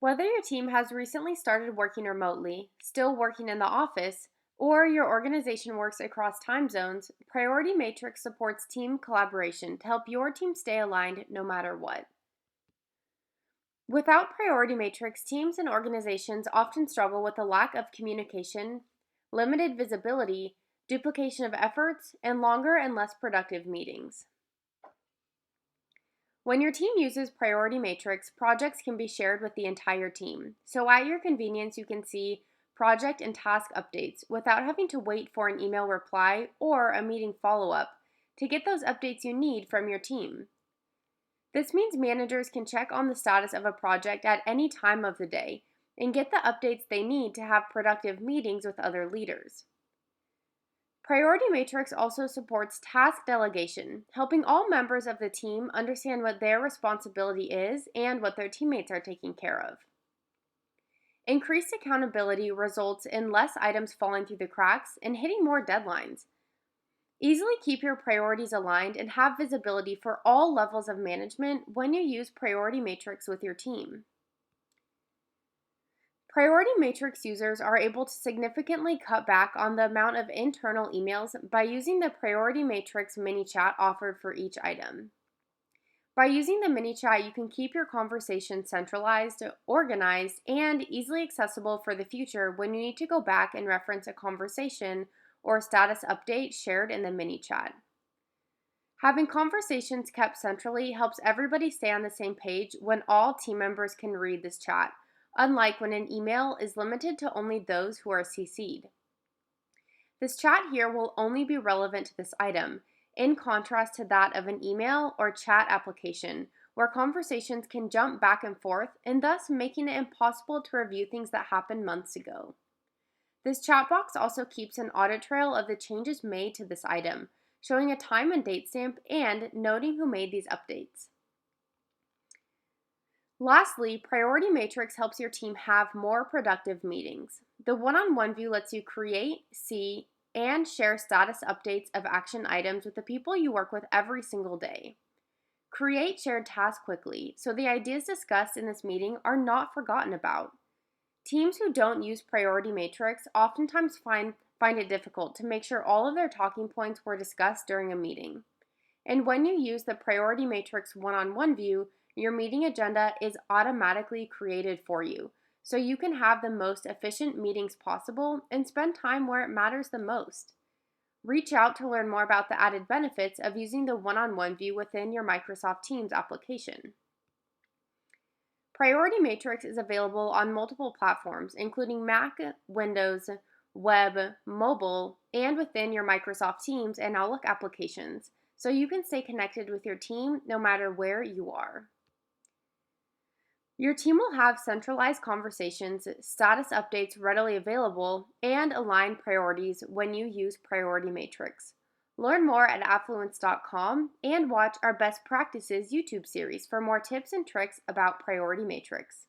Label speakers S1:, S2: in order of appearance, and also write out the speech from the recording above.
S1: Whether your team has recently started working remotely, still working in the office, or your organization works across time zones, Priority Matrix supports team collaboration to help your team stay aligned no matter what. Without Priority Matrix, teams and organizations often struggle with a lack of communication, limited visibility, duplication of efforts, and longer and less productive meetings. When your team uses Priority Matrix, projects can be shared with the entire team. So at your convenience, you can see project and task updates without having to wait for an email reply or a meeting follow-up to get those updates you need from your team. This means managers can check on the status of a project at any time of the day and get the updates they need to have productive meetings with other leaders. Priority Matrix also supports task delegation, helping all members of the team understand what their responsibility is and what their teammates are taking care of. Increased accountability results in less items falling through the cracks and hitting more deadlines. Easily keep your priorities aligned and have visibility for all levels of management when you use Priority Matrix with your team. Priority Matrix users are able to significantly cut back on the amount of internal emails by using the Priority Matrix mini chat offered for each item. By using the mini chat, you can keep your conversation centralized, organized, and easily accessible for the future when you need to go back and reference a conversation or status update shared in the mini chat. Having conversations kept centrally helps everybody stay on the same page when all team members can read this chat, unlike when an email is limited to only those who are CC'd. This chat here will only be relevant to this item, in contrast to that of an email or chat application, where conversations can jump back and forth and thus making it impossible to review things that happened months ago. This chat box also keeps an audit trail of the changes made to this item, showing a time and date stamp and noting who made these updates. Lastly, Priority Matrix helps your team have more productive meetings. The one-on-one view lets you create, see, and share status updates of action items with the people you work with every single day. Create shared tasks quickly so the ideas discussed in this meeting are not forgotten about. Teams who don't use Priority Matrix oftentimes find it difficult to make sure all of their talking points were discussed during a meeting. And when you use the Priority Matrix one-on-one view, your meeting agenda is automatically created for you, so you can have the most efficient meetings possible and spend time where it matters the most. Reach out to learn more about the added benefits of using the one-on-one view within your Microsoft Teams application. Priority Matrix is available on multiple platforms, including Mac, Windows, web, mobile, and within your Microsoft Teams and Outlook applications, so you can stay connected with your team no matter where you are. Your team will have centralized conversations, status updates readily available, and aligned priorities when you use Priority Matrix. Learn more at affluence.com and watch our Best Practices YouTube series for more tips and tricks about Priority Matrix.